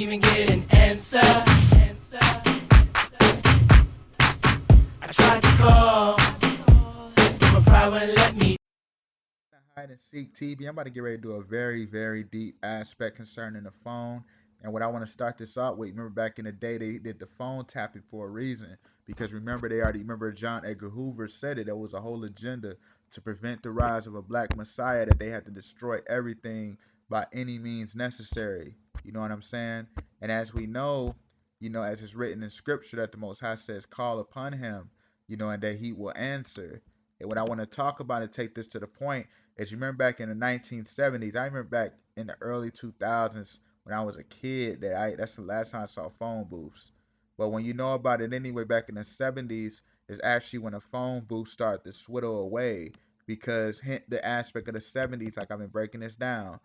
even get an answer. I tried to call, but my pride wouldn't let me. Hide and Seek TV. I'm about to get ready to do a very, very deep aspect concerning the phone. And what I want to start this off with, remember back in the day, they did the phone tapping for a reason. Because remember, remember John Edgar Hoover said it. There was a whole agenda to prevent the rise of a black messiah, that they had to destroy everything by any means necessary. You know what I'm saying? And as we know, as it's written in scripture, that the Most High says, call upon him, and that he will answer. And what I want to talk about and take this to the point, as you remember back in the 1970s, I remember back in the early 2000s when I was a kid, that's the last time I saw phone booths. But when you know about it anyway, back in the 70s is actually when the phone booth started to swittle away, because hint the aspect of the 70s, like I've been breaking this down,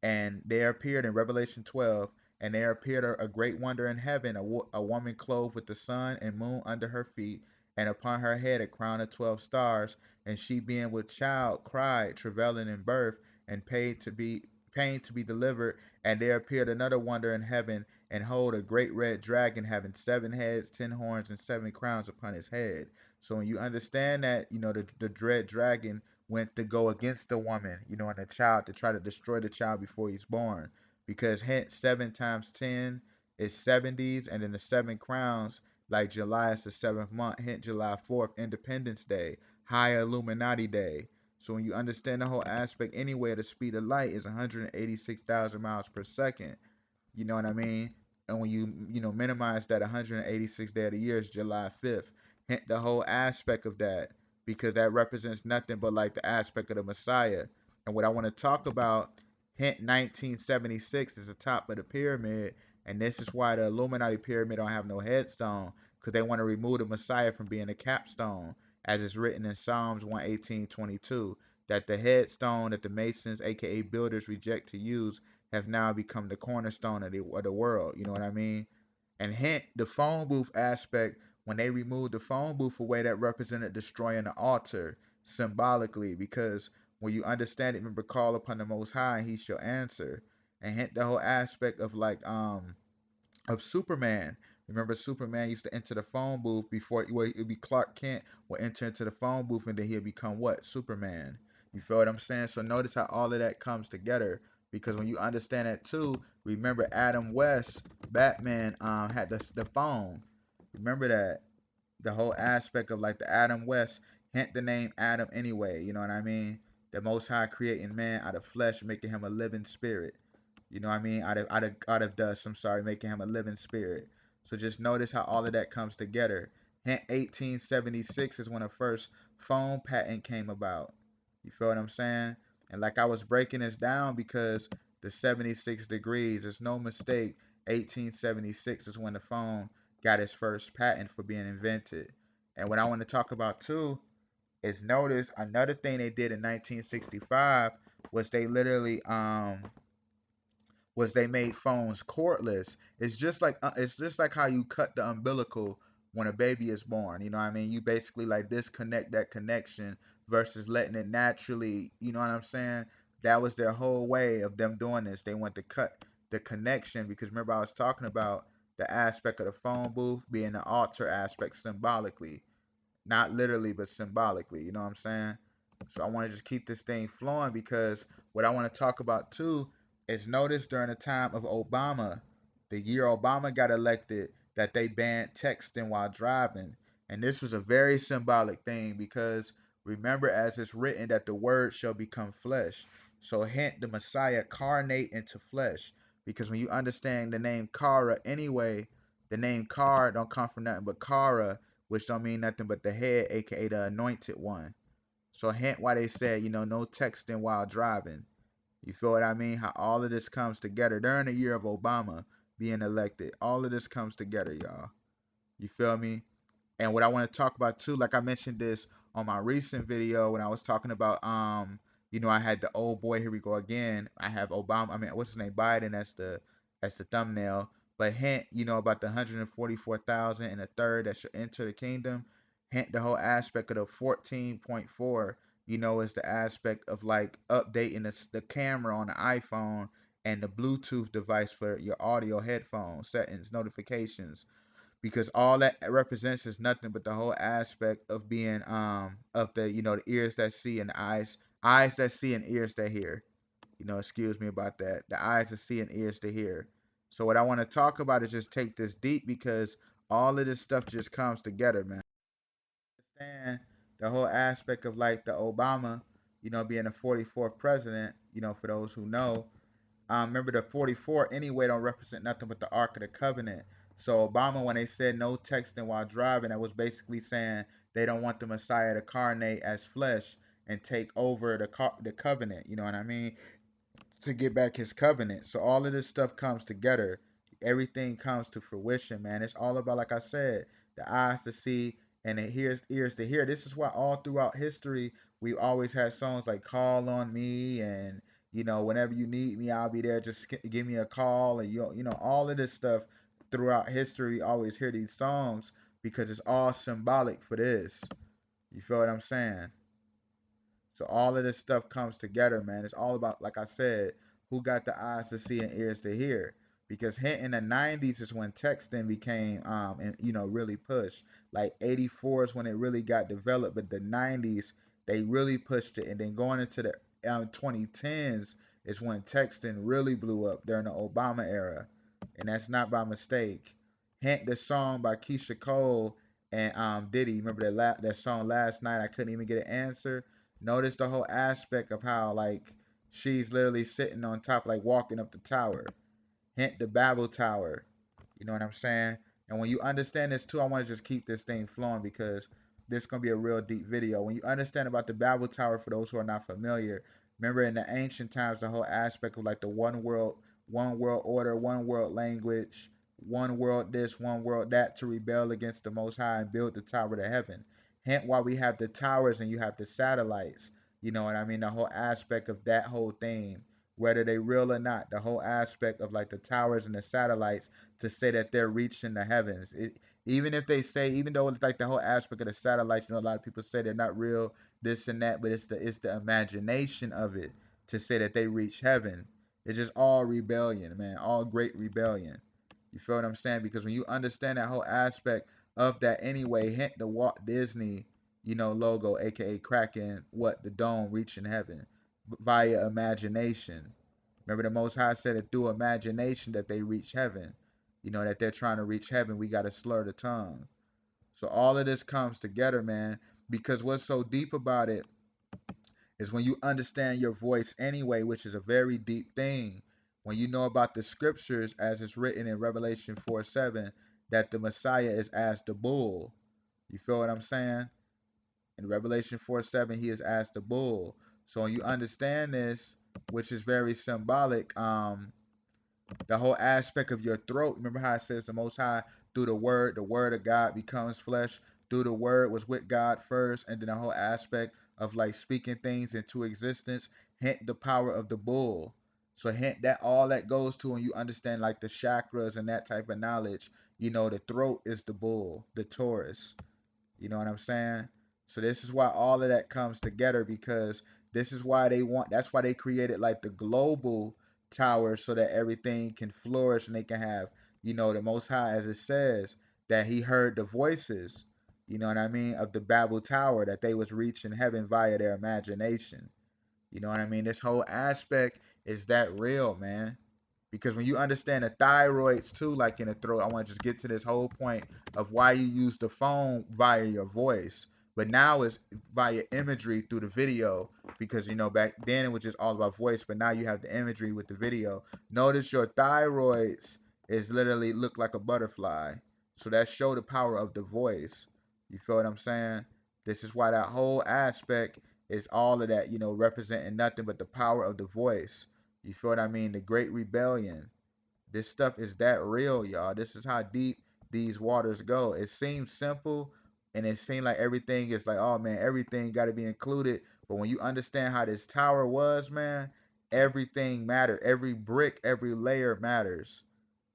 and there appeared in Revelation 12, and there appeared a great wonder in heaven, a woman clothed with the sun and moon under her feet, and upon her head a crown of 12 stars. And she, being with child, cried, travailing in birth, and pain to be delivered. And there appeared another wonder in heaven, and hold, a great red dragon, having 7 heads, 10 horns, and 7 crowns upon his head. So when you understand that, the dread dragon went to go against the woman, and the child, to try to destroy the child before he's born. Because hence 7 times 10 is 70s, and then the 7 crowns, like July is the seventh month, hence July 4th, Independence Day, High Illuminati Day. So when you understand the whole aspect anyway, the speed of light is 186,000 miles per second. You know what I mean? And when you minimize that, 186th day of the year is July 5th. Hint the whole aspect of that, because that represents nothing but like the aspect of the Messiah. And what I want to talk about, hint 1976 is the top of the pyramid, and this is why the Illuminati pyramid don't have no headstone, because they want to remove the Messiah from being a capstone, as it's written in Psalms 118:22, that the headstone that the Masons, aka builders, reject to use have now become the cornerstone of the world. You know what I mean? And hint the phone booth aspect, when they removed the phone booth away, that represented destroying the altar symbolically. Because when you understand it, remember, call upon the Most High and he shall answer. And hint the whole aspect of like of Superman. Remember, Superman used to enter the phone booth before, well, it'd be Clark Kent would enter into the phone booth, and then he'd become what? Superman. You feel what I'm saying? So notice how all of that comes together. Because when you understand that too, remember Adam West, Batman, had the phone. Remember that, the whole aspect of like the Adam West, hint the name Adam anyway. You know what I mean? The Most High creating man out of flesh, making him a living spirit. You know what I mean? Out of dust. I'm sorry, making him a living spirit. So just notice how all of that comes together. Hint 1876 is when the first phone patent came about. You feel what I'm saying? And like I was breaking this down, because the 76 degrees, it's no mistake. 1876 is when the phone got its first patent for being invented. And what I want to talk about too is, notice another thing they did in 1965 was they made phones cordless. It's just like how you cut the umbilical when a baby is born. You know what I mean? You basically like disconnect that connection versus letting it naturally. You know what I'm saying? That was their whole way of them doing this. They went to cut the connection, because remember I was talking about the aspect of the phone booth being the altar aspect symbolically, not literally but symbolically. You know what I'm saying? So I want to just keep this thing flowing, because what I want to talk about too is, notice during the time of Obama, the year Obama got elected, that they banned texting while driving. And this was a very symbolic thing, because remember, as it's written, that the word shall become flesh. So hint the Messiah carnate into flesh. Because when you understand the name Kara anyway, the name Kara don't come from nothing but Kara, which don't mean nothing but the head, aka the anointed one. So hint why they said, no texting while driving. You feel what I mean? How all of this comes together during the year of Obama being elected. All of this comes together, y'all. You feel me? And what I want to talk about too, like I mentioned this on my recent video when I was talking about I had the old boy, here we go again. I have Obama, I mean, what's his name? Biden as the thumbnail. But hint, about the 144,000 and a third that should enter the kingdom. Hint the whole aspect of the 14.4, is the aspect of like updating the camera on the iPhone, and the Bluetooth device for your audio headphones, settings, notifications, because all that represents is nothing but the whole aspect of being of the the ears that see and the eyes that see and ears that hear. Excuse me about that. The eyes to see and ears to hear. So what I want to talk about is just take this deep because all of this stuff just comes together, man. Understand the whole aspect of like the Obama, being the 44th president, for those who know. Remember the 44 anyway don't represent nothing but the Ark of the Covenant. So Obama, when they said no texting while driving, that was basically saying they don't want the Messiah to carnate as flesh and take over the covenant. You know what I mean? To get back his covenant. So all of this stuff comes together. Everything comes to fruition, man. It's all about, like I said, the eyes to see and the ears to hear. This is why all throughout history we always had songs like "Call on Me" and whenever you need me, I'll be there. Just give me a call, and all of this stuff throughout history. We always hear these songs because it's all symbolic for this. You feel what I'm saying? So all of this stuff comes together, man. It's all about, like I said, who got the eyes to see and ears to hear. Because hint in the 90s is when texting became and really pushed. Like 84 is when it really got developed, but the 90s they really pushed it. And then going into the 2010s is when texting really blew up during the Obama era. And that's not by mistake. Hint the song by Keisha Cole and Diddy. Remember that song Last Night I Couldn't Even Get an Answer? Notice the whole aspect of how like she's literally sitting on top, like walking up the tower. Hint the Babel Tower. You know what I'm saying? And when you understand this too, I want to just keep this thing flowing because this is gonna be a real deep video. When you understand about the Babel Tower, for those who are not familiar, remember in the ancient times the whole aspect of like the one world order, one world language, one world this, one world that, to rebel against the Most High and build the tower to heaven. Hence why we have the towers and you have the satellites. You know what I mean? The whole aspect of that whole thing, whether they real or not, the whole aspect of like the towers and the satellites to say that they're reaching the heavens. Even if they say, even though it's like the whole aspect of the satellites, a lot of people say they're not real, this and that, but it's the imagination of it to say that they reach heaven. It's just all rebellion, man, all great rebellion. You feel what I'm saying? Because when you understand that whole aspect of that anyway, hint the Walt Disney, logo, aka Kraken, what the dome reaching heaven via imagination. Remember, the Most High said it through imagination that they reach heaven. That they're trying to reach heaven. We got to slur the tongue. So all of this comes together, man. Because what's so deep about it is when you understand your voice anyway, which is a very deep thing. When you know about the scriptures, as it's written in Revelation 4:7, that the Messiah is as the bull. You feel what I'm saying? In Revelation 4:7, he is as the bull. So when you understand this, which is very symbolic, the whole aspect of your throat. Remember how it says the Most High through the word of God becomes flesh. Through the word was with God first, and then the whole aspect of like speaking things into existence. Hint the power of the bull. So hint that all that goes to when you understand like the chakras and that type of knowledge. The throat is the bull, the Taurus. You know what I'm saying? So this is why all of that comes together because this is why that's why they created like the global tower so that everything can flourish and they can have, the Most High, as it says, that he heard the voices, you know what I mean, of the Babel Tower, that they was reaching heaven via their imagination. You know what I mean? This whole aspect is that real, man. Because when you understand the thyroids too, like in the throat, I want to just get to this whole point of why you use the phone via your voice. But now it's via imagery through the video because back then it was just all about voice, but now you have the imagery with the video. Notice your thyroids is literally look like a butterfly. So that show the power of the voice. You feel what I'm saying? This is why that whole aspect is all of that, representing nothing but the power of the voice. You feel what I mean? The Great Rebellion. This stuff is that real, y'all. This is how deep these waters go. It seems simple and it seems like everything is like, oh man, everything got to be included. But when you understand how this tower was, man, everything mattered. Every brick, every layer matters.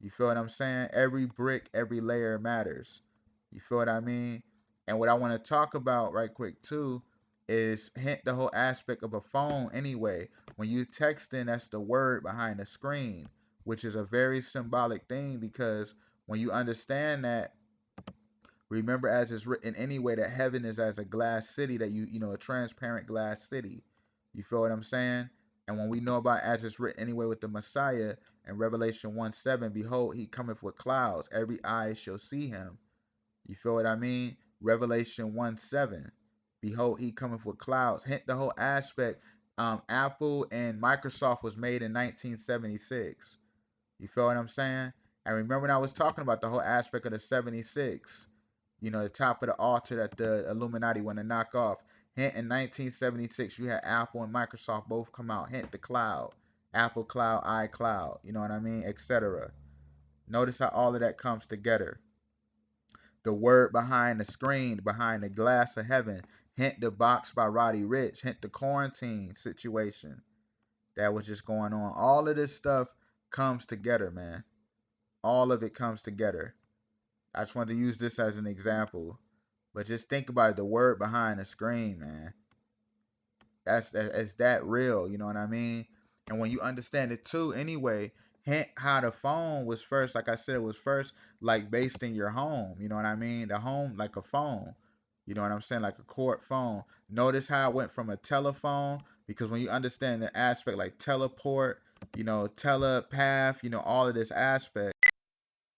You feel what I'm saying? Every brick, every layer matters. You feel what I mean? And what I want to talk about right quick too is hint the whole aspect of a phone anyway. When you texting, that's the word behind the screen, which is a very symbolic thing because when you understand that, remember as it's written anyway that heaven is as a glass city that you know a transparent glass city. You feel what I'm saying? And when we know about as it's written anyway with the Messiah in Revelation 1:7, behold, he cometh with clouds, every eye shall see him. You feel what I mean? Revelation 1:7. Behold, he cometh with clouds. Hint the whole aspect. Apple and Microsoft was made in 1976. You feel what I'm saying? And remember when I was talking about the whole aspect of the 76, you know, the top of the altar that the Illuminati want to knock off. Hint in 1976, you had Apple and Microsoft both come out. Hint the cloud. Apple Cloud, iCloud, you know what I mean, etc. Notice how all of that comes together. The word behind the screen, behind the glass of heaven. Hint the box by Roddy Ricch. Hint the quarantine situation that was just going on. All of this stuff comes together, man. All of it comes together. I just wanted to use this as an example. But just think about it, the word behind the screen, man. That's that real, you know what I mean? And when you understand it too, anyway, hint how the phone was first, like I said, it was first like based in your home, you know what I mean? The home like a phone. You know what I'm saying? Like a court phone. Notice how it went from a telephone, because when you understand the aspect like teleport, you know, telepath, you know, all of this aspect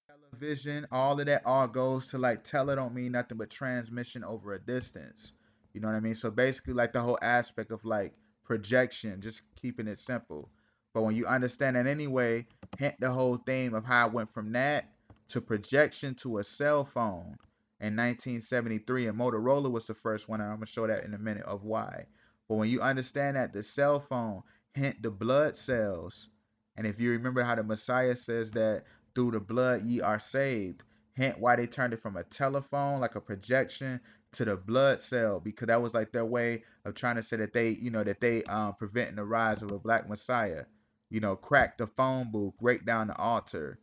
television, all of that all goes to like tele don't mean nothing but transmission over a distance. You know what I mean? So basically like the whole aspect of like projection, just keeping it simple. But when you understand that anyway, hint the whole theme of how it went from that to projection to a cell phone in 1973, and Motorola was the first one, and I'm gonna show that in a minute of why. But when you understand that the cell phone, hint the blood cells. And if you remember how the Messiah says that through the blood ye are saved. Hint why they turned it from a telephone, like a projection, to the blood cell, because that was like their way of trying to say that they, you know, that they preventing the rise of a black messiah. You know, crack the phone booth, break down the altar,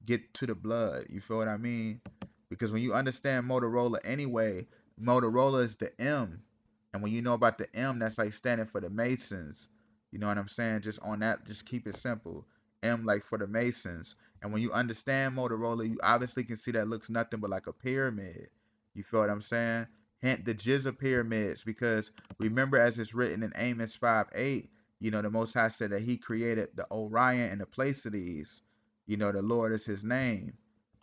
get to the blood. You feel what I mean? Because when you understand Motorola anyway, Motorola is the M. And when you know about the M, that's like standing for the Masons. You know what I'm saying? Just on that, just keep it simple. M like for the Masons. And when you understand Motorola, you obviously can see that looks nothing but like a pyramid. You feel what I'm saying? Hint the Giza pyramids, because remember as it's written in Amos 5:8, you know, the Most High said that he created the Orion and the Pleiades. You know, the Lord is his name.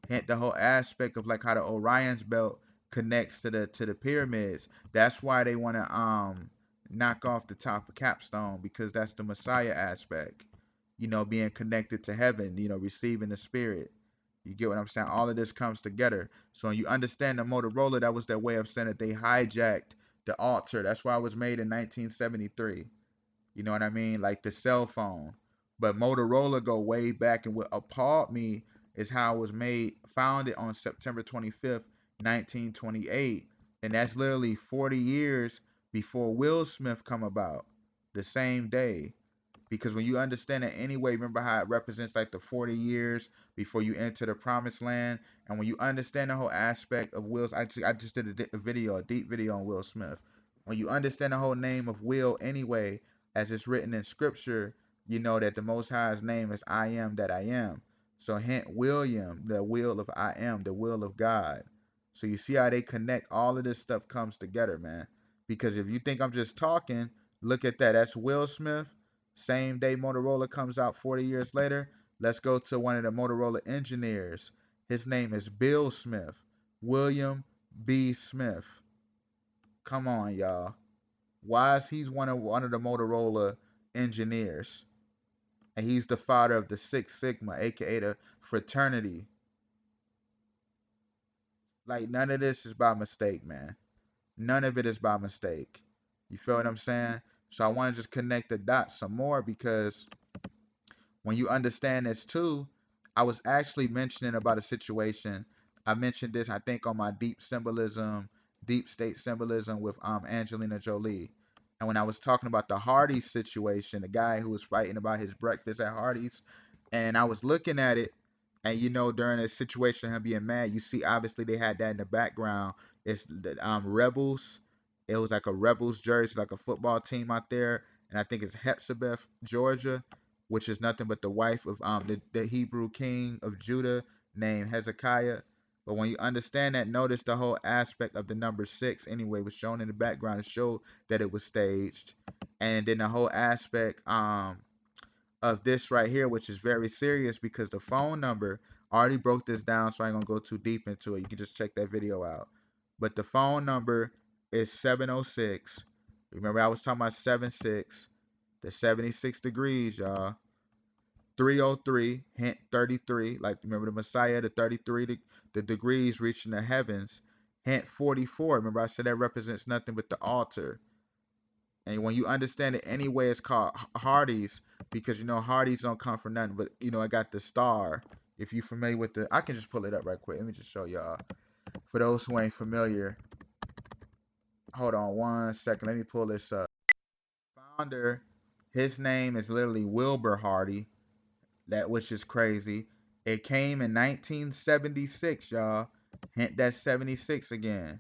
Hint the whole aspect of like how the Orion's belt connects to the pyramids. That's why they want to knock off the top of Capstone, because that's the Messiah aspect. You know, being connected to heaven, you know, receiving the spirit. You get what I'm saying? All of this comes together. So when you understand the Motorola, that was their way of saying that they hijacked the altar. That's why it was made in 1973. You know what I mean? Like the cell phone. But Motorola go way back, and what appalled me is how it was made, founded on September 25th, 1928. And that's literally 40 years before Will Smith come about. The same day. Because when you understand it anyway, remember how it represents like the 40 years before you enter the promised land. And when you understand the whole aspect of Will's, I just did a video, a deep video on Will Smith. When you understand the whole name of Will anyway, as it's written in scripture, you know that the Most High's name is I am that I am. So hint William, the will of I am, the will of God. So you see how they connect, all of this stuff comes together, man. Because if you think I'm just talking, look at that. That's Will Smith. Same day Motorola comes out 40 years later. Let's go to one of the Motorola engineers. His name is Bill Smith. William B. Smith. Come on, y'all. Why is he's one of the Motorola engineers? And he's the father of the Six Sigma, aka the fraternity. Like none of this is by mistake, man. None of it is by mistake. You feel what I'm saying? So I want to just connect the dots some more, because when you understand this too, I was actually mentioning about a situation. I mentioned this, I think, on my deep symbolism, deep state symbolism with Angelina Jolie. And when I was talking about the Hardee's situation, the guy who was fighting about his breakfast at Hardee's, and I was looking at it, and you know, during a situation of him being mad, you see obviously they had that in the background. It's the Rebels. It was like a Rebels jersey, like a football team out there, and I think it's Hepzibah, Georgia, which is nothing but the wife of the Hebrew king of Judah named Hezekiah. But when you understand that, notice the whole aspect of the number 6 anyway was shown in the background to show that it was staged. And then the whole aspect of this right here, which is very serious because the phone number, I already broke this down, so I ain't gonna go too deep into it. You can just check that video out. But the phone number is 706. Remember, I was talking about 76, the 76 degrees, y'all. 303, hint 33. Like, remember the Messiah, the 33, the degrees reaching the heavens. Hint 44. Remember, I said that represents nothing but the altar. And when you understand it anyway, it's called Hardy's because you know Hardy's don't come from nothing, but you know I got the star. If you familiar with the, I can just pull it up right quick. Let me just show y'all. For those who ain't familiar, hold on 1 second. Let me pull this up. Founder, his name is literally Wilbur Hardy. That which is crazy. It came in 1976, y'all. Hint that 76 again.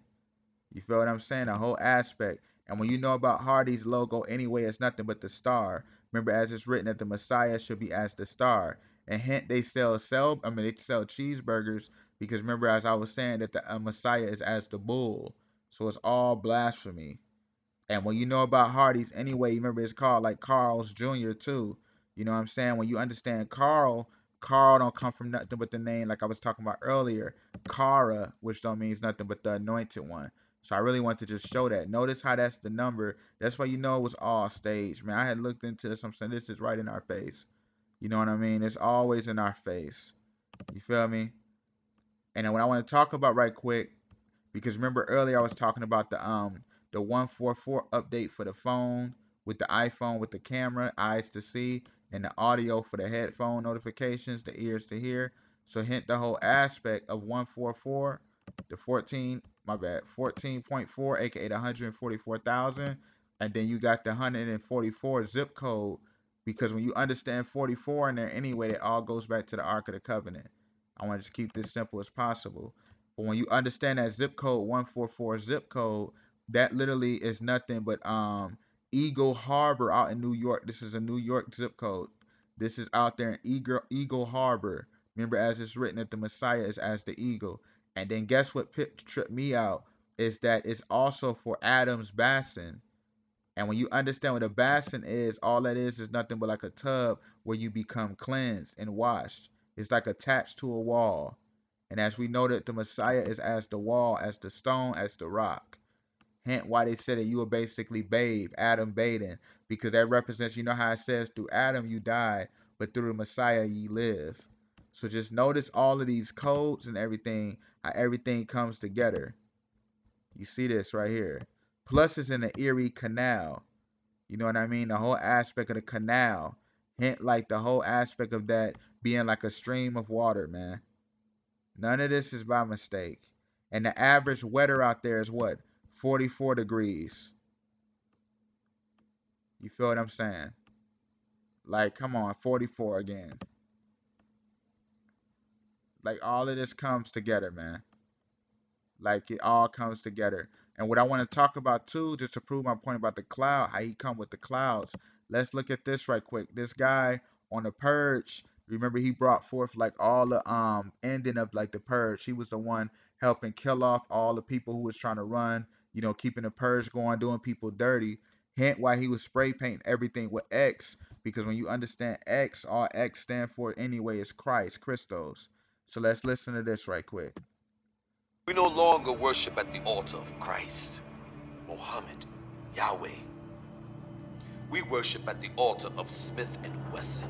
You feel what I'm saying? The whole aspect. And when you know about Hardy's logo anyway, it's nothing but the star. Remember, as it's written that the Messiah should be as the star. And hint, they sell cheeseburgers because remember, as I was saying, that the Messiah is as the bull. So it's all blasphemy. And when you know about Hardee's anyway, you remember it's called like Carl's Jr. too. You know what I'm saying? When you understand Carl, Carl don't come from nothing but the name like I was talking about earlier, Kara, which don't means nothing but the anointed one. So I really want to just show that. Notice how that's the number. That's why you know it was all staged, man. I had looked into this. I'm saying this is right in our face. You know what I mean? It's always in our face. You feel me? And then what I want to talk about right quick, because remember earlier I was talking about the 144 update for the phone with the iPhone with the camera, eyes to see, and the audio for the headphone notifications, the ears to hear. So hint the whole aspect of 144, the 14.4, aka the 144,000, and then you got the 144 zip code because when you understand 44 in there anyway, it all goes back to the Ark of the Covenant. I want to just keep this simple as possible. But when you understand that zip code 144 zip code, that literally is nothing but Eagle Harbor out in New York. This is a New York zip code. This is out there in Eagle Harbor. Remember, as it's written that the Messiah is as the eagle. And then guess what tripped me out is that it's also for Adam's basin. And when you understand what a basin is, all that is nothing but like a tub where you become cleansed and washed. It's like attached to a wall. And as we know that the Messiah is as the wall, as the stone, as the rock. Hence why they said that you will basically bathe, Adam bathing, because that represents, you know how it says, through Adam you die, but through the Messiah ye live. So just notice all of these codes and everything, how everything comes together. You see this right here. Plus it's in the Erie Canal. You know what I mean? The whole aspect of the canal. Hint like the whole aspect of that being like a stream of water, man. None of this is by mistake. And the average weather out there is what? 44 degrees. You feel what I'm saying? Like, come on, 44 again. Like, all of this comes together, man. Like, it all comes together. And what I want to talk about, too, just to prove my point about the cloud, how he come with the clouds. Let's look at this right quick. This guy on the purge, remember he brought forth, like, all the ending of, like, the purge. He was the one helping kill off all the people who was trying to run, you know, keeping the purge going, doing people dirty. Hint why he was spray painting everything with X, because when you understand X, all X stand for anyway is Christ, Christos. So let's listen to this right quick. We no longer worship at the altar of Christ, Muhammad, Yahweh. We worship at the altar of Smith and Wesson.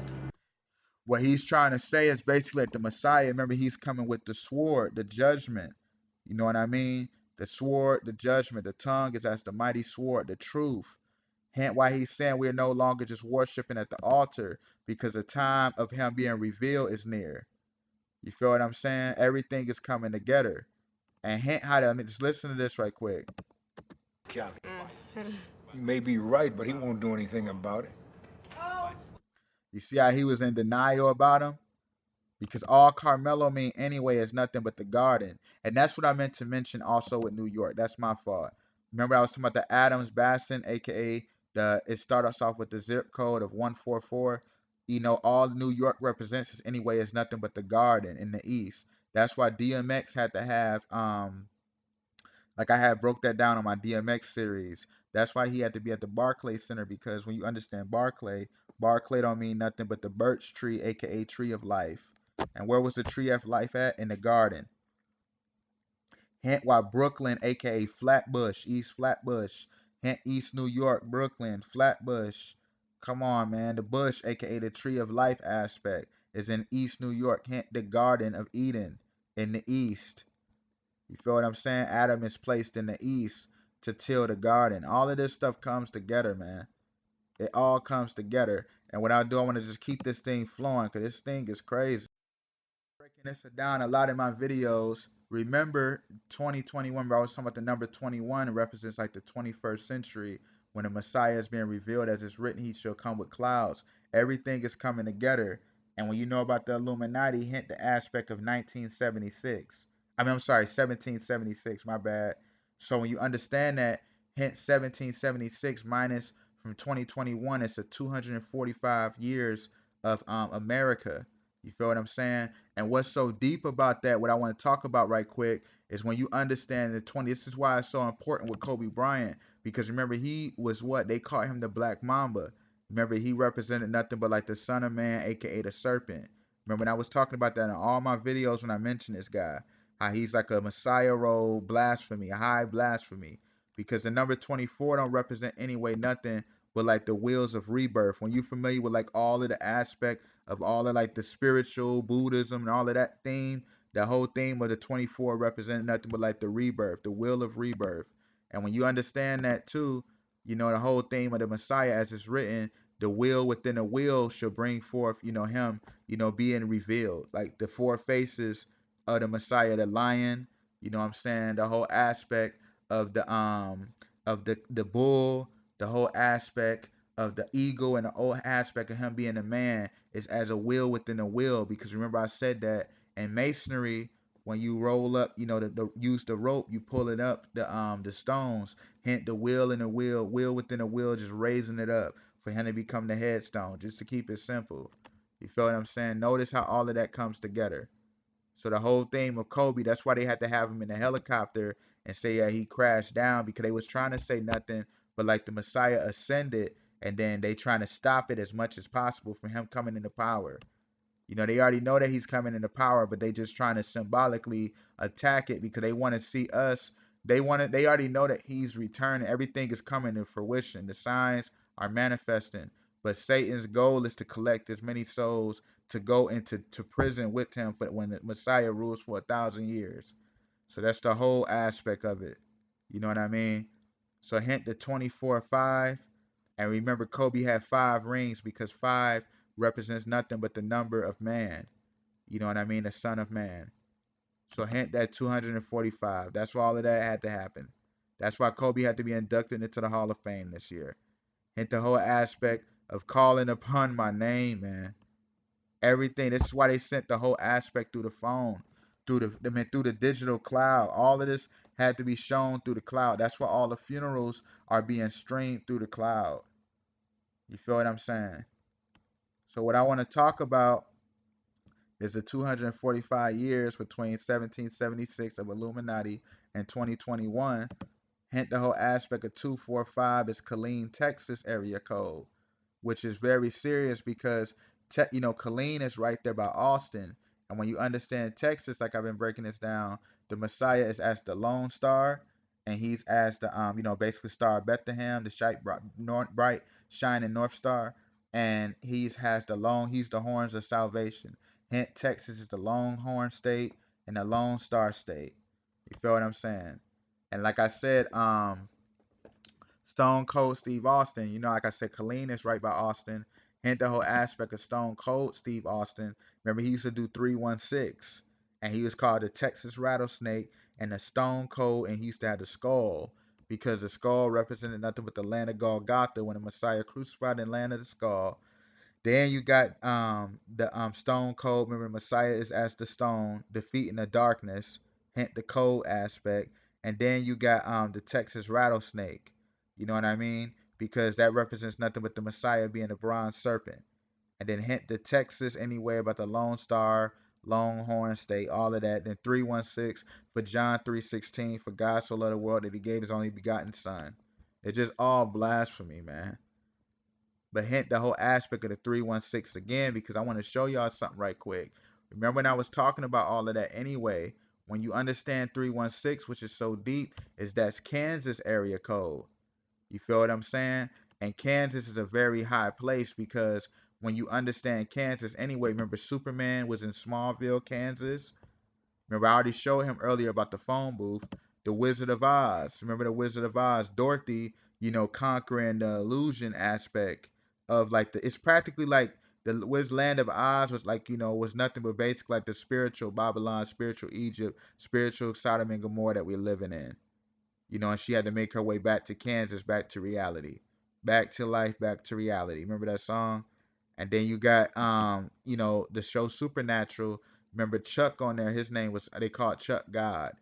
What he's trying to say is basically that the Messiah, remember, he's coming with the sword, the judgment. You know what I mean? The sword, the judgment, the tongue is as the mighty sword, the truth. Hence why he's saying we're no longer just worshiping at the altar because the time of him being revealed is near. You feel what I'm saying? Everything is coming together. And hint how to, I mean, just listen to this right quick. He may be right, but he won't do anything about it. You see how he was in denial about him? Because all Carmelo mean anyway is nothing but the garden. And that's what I meant to mention also with New York. That's my fault. Remember I was talking about the Adams Basin, aka It starts off with the zip code of 144. All New York represents is anyway is nothing but the garden in the east. That's why DMX had to have like I had broke that down on my DMX series. That's why he had to be at the Barclay Center, because when you understand Barclay, Barclay don't mean nothing but the birch tree, aka tree of life. And where was the tree of life at? In the garden. Hint why Brooklyn, aka Flatbush, East Flatbush. Hint East New York, Brooklyn, Flatbush. Come on, man. The bush, aka the tree of life aspect, is in East New York. Hint the Garden of Eden in the east. You feel what I'm saying? Adam is placed in the east to till the garden. All of this stuff comes together, man. It all comes together. And what I do, I want to just keep this thing flowing, because this thing is crazy. Breaking this down a lot in my videos. Remember 2021, where I was talking about the number 21 represents like the 21st century, when the Messiah is being revealed, as it's written, he shall come with clouds. Everything is coming together. And when you know about the Illuminati, hint the aspect of 1976. I'm sorry, 1776, my bad. So when you understand that, hint 1776 minus from 2021, it's a 245 years of America. You feel what I'm saying? And what's so deep about that, what I want to talk about right quick, is when you understand the 20, this is why it's so important with Kobe Bryant, because remember, he was what? They called him the Black Mamba. Remember, he represented nothing but like the Son of Man, aka the Serpent. Remember when I was talking about that in all my videos when I mentioned this guy, how he's like a Messiah role blasphemy, a high blasphemy, because the number 24 don't represent anyway nothing but like the wheels of rebirth. When you're familiar with like all of the aspect of all of like the spiritual Buddhism and all of that theme, the whole theme of the 24 represented nothing but like the rebirth, the will of rebirth. And when you understand that too, the whole theme of the Messiah, as it's written, the will within a will shall bring forth, him, being revealed. Like the four faces of the Messiah, the lion, what I'm saying, the whole aspect of the bull, the whole aspect of the eagle, and the whole aspect of him being a man is as a will within a will. Because remember I said that in masonry, when you roll up, use the rope, you pull it up the stones. Hint the wheel in the wheel within a wheel, just raising it up for him to become the headstone, just to keep it simple. You feel what I'm saying? Notice how all of that comes together. So the whole theme of Kobe, that's why they had to have him in a helicopter and say, yeah, he crashed down, because they was trying to say nothing but like the Messiah ascended, and then they trying to stop it as much as possible from him coming into power. They already know that he's coming into power, but they just trying to symbolically attack it, because they want to see us. They already know that he's returning. Everything is coming to fruition. The signs are manifesting. But Satan's goal is to collect as many souls to go into prison with him for when the Messiah rules for 1,000 years. So that's the whole aspect of it. You know what I mean? So hint the 24-5. And remember, Kobe had 5 rings, because 5 represents nothing but the number of man. You know what I mean? The Son of Man. So hint that 245. That's why all of that had to happen. That's why Kobe had to be inducted into the Hall of Fame this year. Hint the whole aspect of calling upon my name, man. Everything. This is why they sent the whole aspect through the phone, through the digital cloud. All of this had to be shown through the cloud. That's why all the funerals are being streamed through the cloud. You feel what I'm saying? So what I want to talk about is the 245 years between 1776 of Illuminati and 2021. Hint the whole aspect of 245 is Killeen, Texas area code, which is very serious, because Killeen is right there by Austin. And when you understand Texas, like I've been breaking this down, the Messiah is as the Lone Star, and he's as the basically Star of Bethlehem, the bright shining North Star, and he's the horns of salvation. Hint Texas is the Longhorn State and the Lone Star State. You feel what I'm saying? And like I said, Stone Cold Steve Austin, like I said, Killeen is right by Austin. Hint the whole aspect of Stone Cold Steve Austin. Remember, he used to do 316, and he was called the Texas Rattlesnake and the Stone Cold, and he used to have the skull, because the skull represented nothing but the land of Golgotha when the Messiah crucified in the land of the skull. Then you got the Stone Cold. Remember, Messiah is as the stone, defeating the darkness, hint the cold aspect. And then you got the Texas Rattlesnake. You know what I mean? because that represents nothing but the Messiah being the bronze serpent. And then hint the Texas anyway about the Lone Star, Longhorn State, all of that. Then 316 for John 3:16, for God so loved the world that he gave his only begotten son. It's just all blasphemy, man. But hint the whole aspect of the 316 again, because I want to show y'all something right quick. Remember when I was talking about all of that anyway, when you understand 316, which is so deep, is that's Kansas area code. You feel what I'm saying? And Kansas is a very high place because when you understand Kansas anyway, remember Superman was in Smallville, Kansas? Remember, I already showed him earlier about the phone booth. The Wizard of Oz. Remember the Wizard of Oz? Dorothy, conquering the illusion aspect of like it's practically like the Land of Oz was like, was nothing but basically like the spiritual Babylon, spiritual Egypt, spiritual Sodom and Gomorrah that we're living in. And she had to make her way back to Kansas, back to reality, back to life, back to reality. Remember that song? And then you got the show Supernatural. Remember Chuck on there? His name was, they called Chuck God.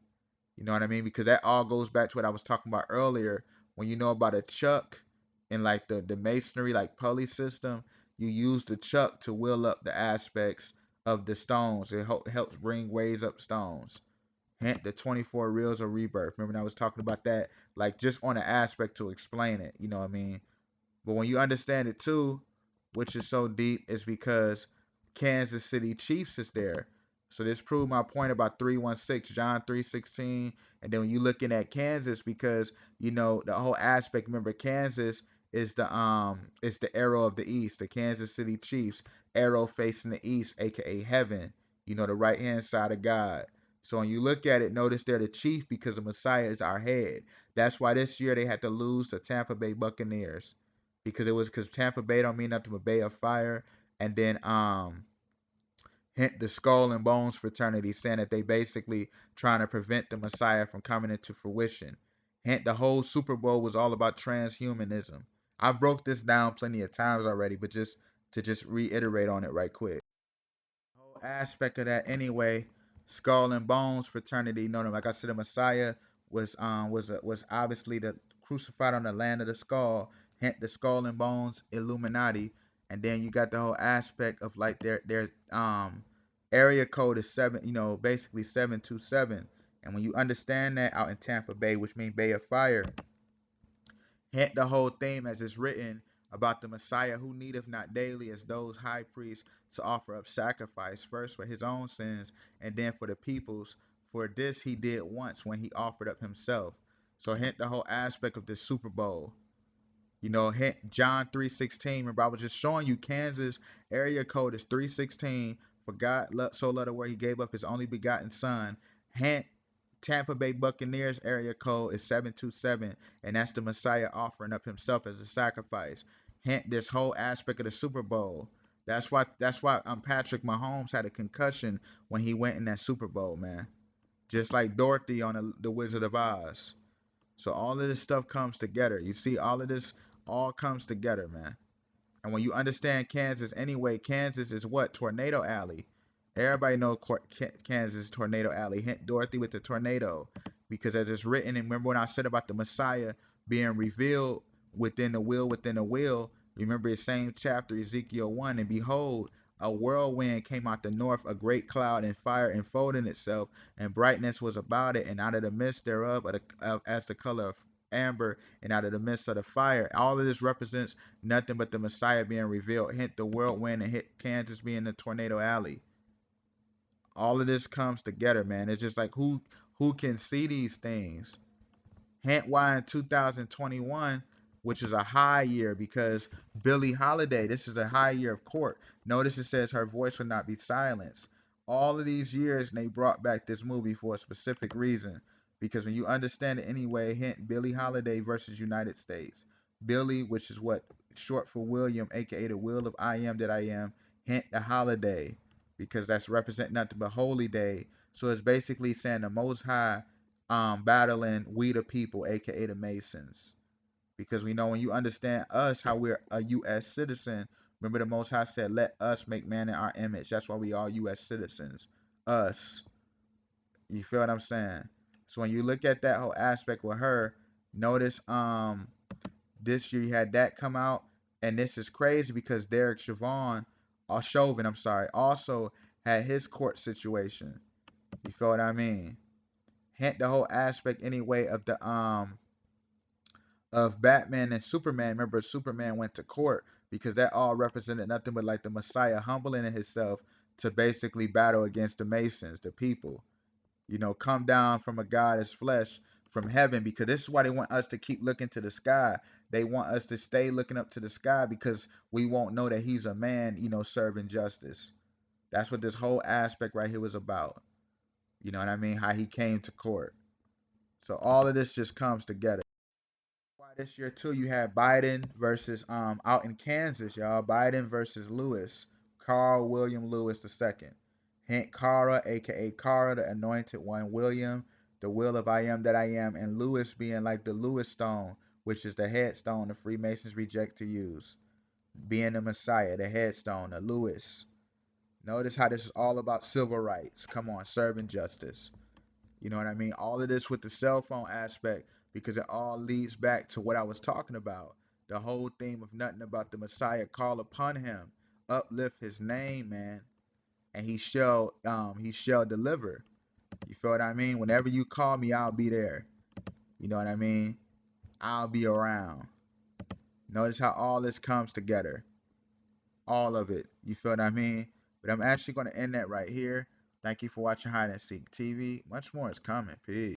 You know what I mean? Because that all goes back to what I was talking about earlier. When you know about a chuck and like the masonry, like pulley system, you use the chuck to wheel up the aspects of the stones. It helps bring ways up stones. Hint the 24 reels of rebirth. Remember when I was talking about that, like just on an aspect to explain it. You know what I mean? But when you understand it too, which is so deep, is because Kansas City Chiefs is there. So this proved my point about 316, John 3:16. And then when you looking at Kansas, because the whole aspect, remember Kansas is the arrow of the east, the Kansas City Chiefs, arrow facing the east, aka heaven, the right hand side of God. So when you look at it, notice they're the chief because the Messiah is our head. That's why this year they had to lose to Tampa Bay Buccaneers, because Tampa Bay don't mean nothing but Bay of Fire. And then hint the Skull and Bones fraternity, saying that they basically trying to prevent the Messiah from coming into fruition. Hint the whole Super Bowl was all about transhumanism. I broke this down plenty of times already, but just to reiterate on it right quick. Whole aspect of that anyway, Skull and Bones fraternity, like I said, the Messiah was obviously the crucified on the land of the skull, hence the Skull and Bones Illuminati. And then you got the whole aspect of like their area code is seven, basically 727. And when you understand that out in Tampa Bay, which means Bay of Fire, hint the whole theme as it's written about the Messiah, who needeth not daily as those high priests to offer up sacrifice, first for his own sins and then for the people's. For this he did once when he offered up himself. So hint the whole aspect of this Super Bowl. Hint John 3:16. Remember, I was just showing you Kansas area code is 3:16. For God so loved the world he gave up his only begotten son. Hint Tampa Bay Buccaneers area code is 727, and that's the Messiah offering up himself as a sacrifice. Hint this whole aspect of the Super Bowl. That's why Patrick Mahomes had a concussion when he went in that Super Bowl, man. Just like Dorothy on the Wizard of Oz. So all of this stuff comes together. You see, all of this all comes together, man. And when you understand Kansas anyway, Kansas is what? Tornado Alley. Everybody knows Kansas Tornado Alley. Hint Dorothy with the tornado. Because as it's written, and remember when I said about the Messiah being revealed within the wheel, remember the same chapter, Ezekiel 1, and behold, a whirlwind came out the north, a great cloud and fire enfolding itself, and brightness was about it, and out of the midst thereof, as the color of amber, and out of the midst of the fire. All of this represents nothing but the Messiah being revealed. Hint the whirlwind, and hit Kansas being the tornado alley. All of this comes together, man. It's just like who can see these things. Hint why in 2021, which is a high year, because Billie Holiday, this is a high year of court. Notice it says her voice will not be silenced. All of these years, and they brought back this movie for a specific reason. Because when you understand it anyway, hint Billie Holiday versus United States. Billie, which is what short for William, aka the will of I am that I am. Hint the holiday, because that's represent nothing but holy day. So it's basically saying the Most High battling we the people, aka the Masons. Because we know when you understand us, how we're a U.S. citizen. Remember the Most High said, "Let us make man in our image." That's why we are U.S. citizens. Us. You feel what I'm saying? So when you look at that whole aspect with her, notice This year you had that come out, and this is crazy because Derek Chauvin, I'm sorry, also had his court situation. You feel what I mean? Hint the whole aspect anyway of Batman and Superman. Remember, Superman went to court because that all represented nothing but like the Messiah humbling himself to basically battle against the Masons, the people. Come down from a God as flesh from heaven, because this is why they want us to keep looking to the sky. They want us to stay looking up to the sky because we won't know that he's a man, serving justice. That's what this whole aspect right here was about. You know what I mean? How he came to court. So all of this just comes together. Why this year too, you had Biden versus out in Kansas, y'all. Biden versus Lewis, Carl William Lewis II. Hint Kara, aka Kara, the anointed one, William, the will of I am that I am, and Lewis being like the Lewis stone, which is the headstone the Freemasons reject to use. Being the Messiah, the headstone, the Lewis. Notice how this is all about civil rights. Come on, serving justice. You know what I mean? All of this with the cell phone aspect, because it all leads back to what I was talking about. The whole theme of nothing about the Messiah, call upon him, uplift his name, man, and he shall deliver. You feel what I mean? Whenever you call me, I'll be there. You know what I mean? I'll be around. Notice how all this comes together. All of it. You feel what I mean? But I'm actually going to end that right here. Thank you for watching Hide and Seek TV. Much more is coming. Peace.